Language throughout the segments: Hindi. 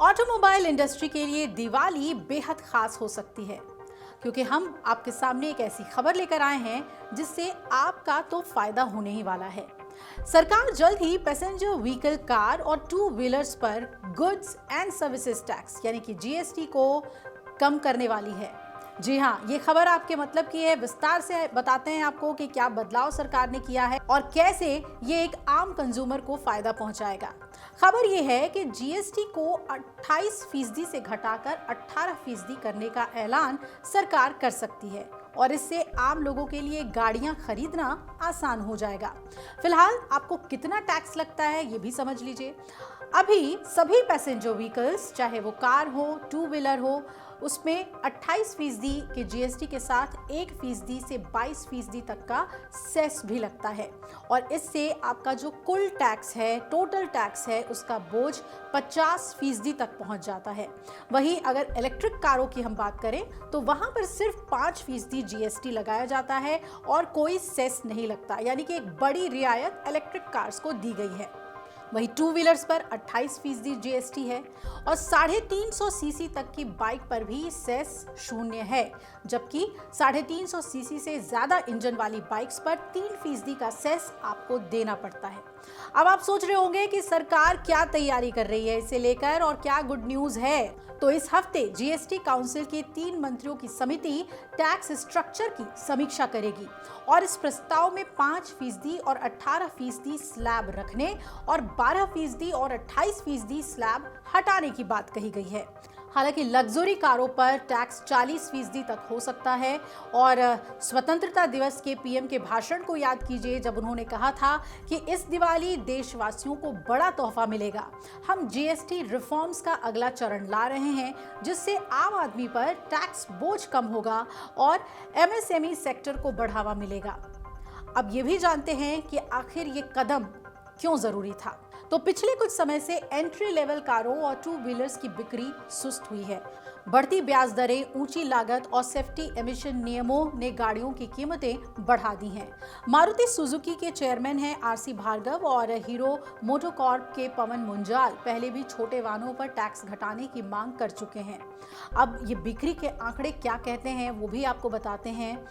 ऑटोमोबाइल इंडस्ट्री के लिए दिवाली बेहद खास हो सकती है क्योंकि हम आपके सामने एक ऐसी खबर लेकर आए हैं जिससे आपका तो फायदा होने ही वाला है। सरकार जल्द ही पैसेंजर व्हीकल कार और टू व्हीलर्स पर गुड्स एंड सर्विसेज टैक्स यानी कि जीएसटी को कम करने वाली है। जी हाँ, ये खबर आपके मतलब की है। विस्तार से बताते हैं आपको कि क्या बदलाव सरकार ने किया है और कैसे ये एक आम कंज्यूमर को फायदा पहुंचाएगा। खबर ये है कि जीएसटी को 28% से घटाकर 18% करने का ऐलान सरकार कर सकती है और इससे आम लोगों के लिए गाड़ियां खरीदना आसान हो जाएगा। फिलहाल आपको कितना टैक्स लगता है ये भी समझ लीजिए। अभी सभी पैसेंजर व्हीकल्स, चाहे वो कार हो, टू व्हीलर हो, उसमें 28% के जीएसटी के साथ 1% से 22% तक का सेस भी लगता है और इससे आपका जो कुल टैक्स है, टोटल टैक्स है, उसका बोझ 50% तक पहुंच जाता है। वहीं अगर इलेक्ट्रिक कारों की हम बात करें तो वहां पर सिर्फ 5% जीएसटी लगाया जाता है और कोई सेस नहीं लगता, यानी कि एक बड़ी रियायत इलेक्ट्रिक कार्स को दी गई है। वहीं टू व्हीलर्स पर 28% जीएसटी है और 350 सीसी तक की बाइक पर भी सेस शून्य है, जबकि 350 सीसी से ज्यादा इंजन वाली बाइक्स पर 3% का सेस आपको देना पड़ता है। अब आप सोच रहे होंगे कि सरकार क्या तैयारी कर रही है इसे लेकर और क्या गुड न्यूज है। तो इस हफ्ते जीएसटी काउंसिल के 3 मंत्रियों की समिति टैक्स स्ट्रक्चर की समीक्षा करेगी और इस प्रस्ताव में 5% और 18% स्लैब रखने और 12% और 28% स्लैब हटाने की बात कही गई है। हालांकि लग्जरी कारों पर टैक्स 40% तक हो सकता है और स्वतंत्रता दिवस के पीएम के भाषण को याद कीजिए जब उन्होंने कहा था कि इस दिवाली देशवासियों को बड़ा तोहफा मिलेगा। हम जीएसटी रिफॉर्म्स का अगला चरण ला रहे हैं जिससे आम आदमी पर टैक्स बोझ कम होगा और एमएसएमई सेक्टर को बढ़ावा मिलेगा। अब ये भी जानते हैं कि आखिर ये कदम क्यों जरूरी था। तो पिछले कुछ समय से एंट्री लेवल कारों और टू व्हीलर्स की बिक्री सुस्त हुई है। बढ़ती ब्याज दरें, ऊंची लागत और सेफ्टी एमिशन नियमों ने गाड़ियों की कीमतें बढ़ा दी हैं। मारुति सुजुकी के चेयरमैन हैं आरसी भार्गव और हीरो मोटोकॉर्प के पवन मुंजाल पहले भी छोटे वाहनों पर टैक्स घटाने की मांग कर चुके हैं। अब ये बिक्री के आंकड़े क्या कहते हैं वो भी आपको बताते हैं।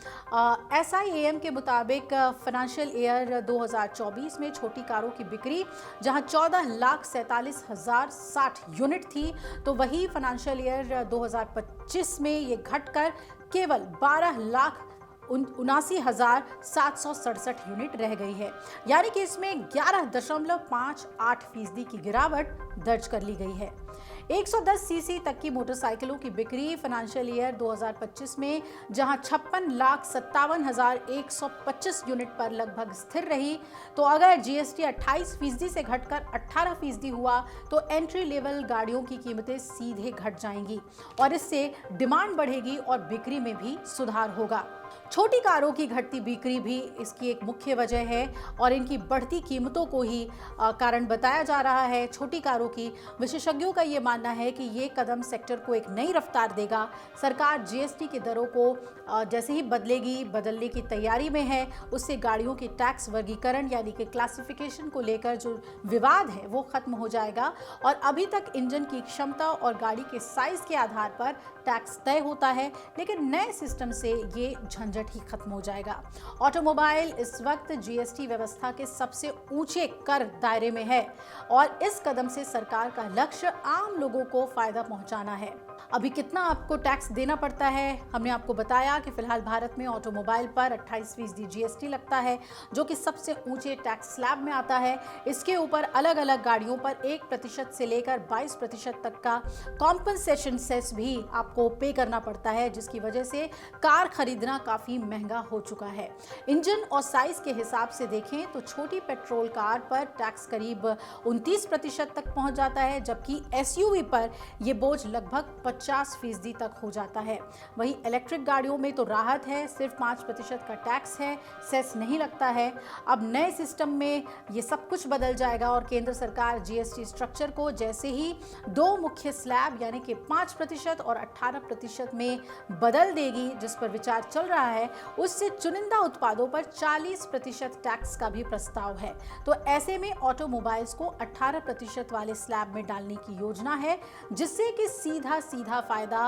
SIAM के मुताबिक फाइनेंशियल ईयर 2024 में छोटी कारों की बिक्री जहां 14,47,060 यूनिट थी, तो वही फाइनेंशियल ईयर 2025 में ये घटकर केवल 12,79,767 यूनिट रह गई है, यानी कि इसमें 11.58% की गिरावट दर्ज कर ली गई है। 110 सीसी तक की मोटरसाइकिलों की बिक्री फाइनेंशियल ईयर 2025 में जहां 56,57,125 यूनिट पर लगभग स्थिर रही, तो अगर जीएसटी 28% से घटकर 18% हुआ तो एंट्री लेवल गाड़ियों की कीमतें सीधे घट जाएंगी और इससे डिमांड बढ़ेगी और बिक्री में भी सुधार होगा। छोटी कारों की घटती बिक्री भी इसकी एक मुख्य वजह है और इनकी बढ़ती कीमतों को ही कारण बताया जा रहा है। छोटी कारों की विशेषज्ञों का ये मानना है कि ये कदम सेक्टर को एक नई रफ्तार देगा। सरकार जीएसटी की दरों को जैसे ही बदलने की तैयारी में है, उससे गाड़ियों की टैक्स वर्गीकरण यानी कि क्लासिफिकेशन को लेकर जो विवाद है वो खत्म हो जाएगा और अभी तक इंजन की क्षमता और गाड़ी के साइज के आधार पर टैक्स तय होता है, लेकिन नए सिस्टम से ये झंझट ही खत्म हो जाएगा। ऑटोमोबाइल इस वक्त जीएसटी व्यवस्था के सबसे ऊंचे कर दायरे में है और इस कदम से सरकार का लक्ष्य आम लोगों को फायदा पहुंचाना है। अभी कितना आपको टैक्स देना पड़ता है, हमने आपको बताया कि फिलहाल भारत में ऑटोमोबाइल पर 28% जीएसटी लगता है जो कि सबसे ऊंचे टैक्स स्लैब में आता है। इसके ऊपर अलग अलग गाड़ियों पर 1% से लेकर 22% तक का कॉम्पनसेशन सेस भी आपको पे करना पड़ता है, जिसकी वजह से कार खरीदना काफी महंगा हो चुका है। इंजन और साइज के हिसाब से देखें तो छोटी पेट्रोल कार पर टैक्स करीब 29% तक पहुंच जाता है, जबकि एसयूवी पर यह बोझ लगभग 50% तक हो जाता है। वहीं इलेक्ट्रिक गाड़ियों में तो राहत है, सिर्फ 5% का टैक्स है, सेस नहीं लगता है। अब नए सिस्टम में ये सब कुछ बदल जाएगा और केंद्र सरकार जीएसटी स्ट्रक्चर को जैसे ही 2 मुख्य स्लैब यानी कि 5% और 18% में बदल देगी, जिस पर विचार चल रहा है उससे चुनिंदा उत्पादों पर 40% टैक्स का भी प्रस्ताव है। तो ऐसे में ऑटोमोबाइल्स को 18% वाले स्लैब में डालने की योजना है, जिससे कि सीधा फायदा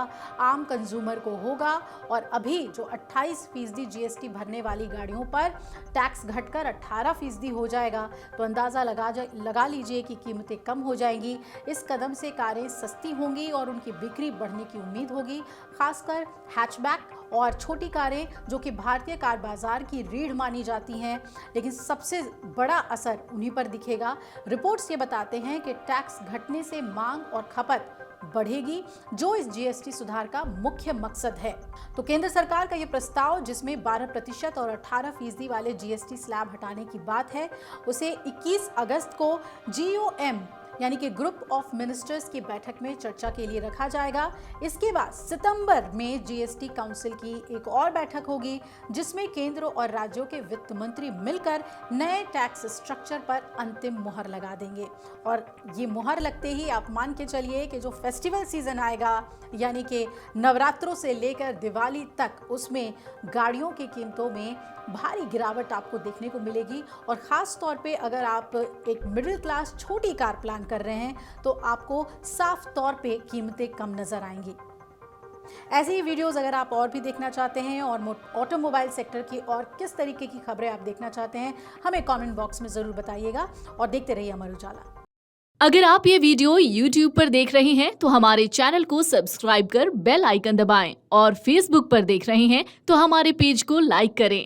आम कंज्यूमर को होगा। और अभी जो 28% जीएसटी भरने वाली गाड़ियों पर टैक्स घटकर 18% हो जाएगा, तो अंदाजा लगा लीजिए कि कीमतें कम हो जाएंगी। इस कदम से कारें सस्ती होंगी और उनकी बिक्री बढ़ने की उम्मीद होगी। खासकर हैचबैक और छोटी कारें, जो कि भारतीय कार बाजार की रीढ़ मानी जाती हैं, लेकिन सबसे बड़ा असर उन्हीं पर दिखेगा। रिपोर्ट्स ये बताते हैं कि टैक्स घटने से मांग और खपत बढ़ेगी, जो इस जीएसटी सुधार का मुख्य मकसद है। तो केंद्र सरकार का ये प्रस्ताव, जिसमें 12% और 18% वाले जीएसटी स्लैब हटाने की बात है, उसे 21 अगस्त को जीओएम यानी कि ग्रुप ऑफ मिनिस्टर्स की बैठक में चर्चा के लिए रखा जाएगा। इसके बाद सितंबर में जीएसटी काउंसिल की एक और बैठक होगी, जिसमें केंद्र और राज्यों के वित्त मंत्री मिलकर नए टैक्स स्ट्रक्चर पर अंतिम मुहर लगा देंगे। और ये मुहर लगते ही आप मान के चलिए कि जो फेस्टिवल सीजन आएगा, यानी कि नवरात्रों से लेकर दिवाली तक, उसमें गाड़ियों की कीमतों में भारी गिरावट आपको देखने को मिलेगी। और ख़ास तौर पे अगर आप एक मिडिल क्लास छोटी कार प्लान कर रहे हैं, तो आपको साफ तौर पे कीमतें कम नज़र आएंगी। ऐसे ही वीडियोस अगर आप और भी देखना चाहते हैं और ऑटोमोबाइल सेक्टर की और किस तरीके की खबरें आप देखना चाहते हैं, हमें कमेंट बॉक्स में ज़रूर बताइएगा और देखते रहिए अमर उजाला। अगर आप ये वीडियो YouTube पर देख रहे हैं तो हमारे चैनल को सब्सक्राइब कर बेल आइकन दबाएं और Facebook पर देख रहे हैं तो हमारे पेज को लाइक करें।